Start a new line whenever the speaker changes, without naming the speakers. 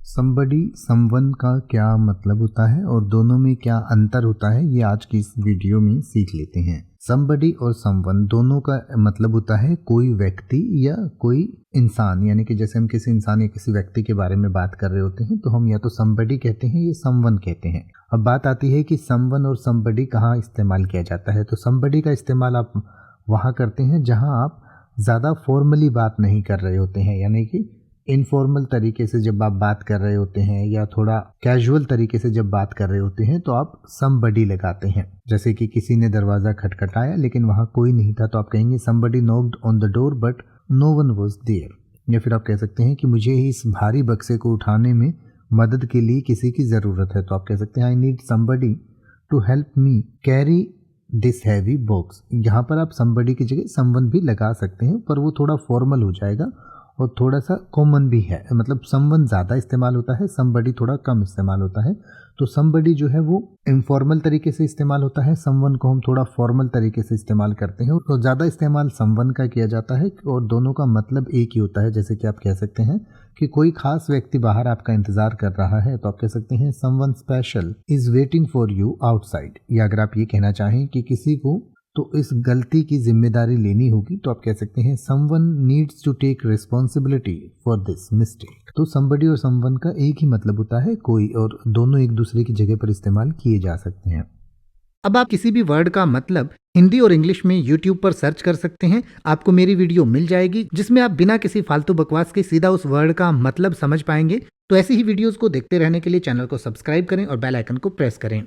somebody someone का क्या मतलब होता है और दोनों में क्या अंतर होता है, ये आज की इस वीडियो में सीख लेते हैं। somebody और someone दोनों का मतलब होता है कोई व्यक्ति या कोई इंसान, यानी कि जैसे हम किसी इंसान या किसी व्यक्ति के बारे में बात कर रहे होते हैं तो हम या तो somebody कहते हैं या someone कहते हैं। अब बात आती है कि someone और somebody कहाँ इस्तेमाल किया जाता है। तो somebody का इस्तेमाल आप वहाँ करते हैं जहाँ आप ज़्यादा फॉर्मली बात नहीं कर रहे होते हैं, यानी कि इनफॉर्मल तरीके से जब आप बात कर रहे होते हैं या थोड़ा कैजुअल तरीके से जब बात कर रहे होते हैं तो आप somebody लगाते हैं। जैसे कि किसी ने दरवाज़ा खटखटाया लेकिन वहाँ कोई नहीं था तो आप कहेंगे somebody knocked on the door but no one was there। या फिर आप कह सकते हैं कि मुझे इस भारी बक्से को उठाने में मदद के लिए किसी की ज़रूरत है, तो आप कह सकते हैं I need somebody to help me carry this heavy box. यहाँ पर आप somebody की जगह someone भी लगा सकते हैं, पर वो थोड़ा फॉर्मल हो जाएगा और थोड़ा सा कॉमन भी है। मतलब someone ज़्यादा इस्तेमाल होता है, somebody थोड़ा कम इस्तेमाल होता है। तो somebody जो है वो इनफॉर्मल तरीके से इस्तेमाल होता है, someone को हम थोड़ा फॉर्मल तरीके से इस्तेमाल करते हैं। तो ज़्यादा इस्तेमाल someone का किया जाता है और दोनों का मतलब एक ही होता है। जैसे कि आप कह सकते हैं कि कोई खास व्यक्ति बाहर आपका इंतज़ार कर रहा है तो आप कह सकते हैं someone special is waiting for you outside। या अगर आप ये कहना चाहें कि किसी को तो इस गलती की जिम्मेदारी लेनी होगी तो आप कह सकते हैं someone needs to take responsibility for this mistake। तो somebody और someone का एक ही मतलब होता है कोई, और दोनों एक दूसरे की जगह पर इस्तेमाल किए जा सकते हैं।
अब आप किसी भी वर्ड का मतलब हिंदी और इंग्लिश में YouTube पर सर्च कर सकते हैं, आपको मेरी वीडियो मिल जाएगी जिसमें आप बिना किसी फालतू बकवास के सीधा उस वर्ड का मतलब समझ पाएंगे। तो ऐसी ही वीडियोस को देखते रहने के लिए चैनल को सब्सक्राइब करें और बेल आइकन को प्रेस करें।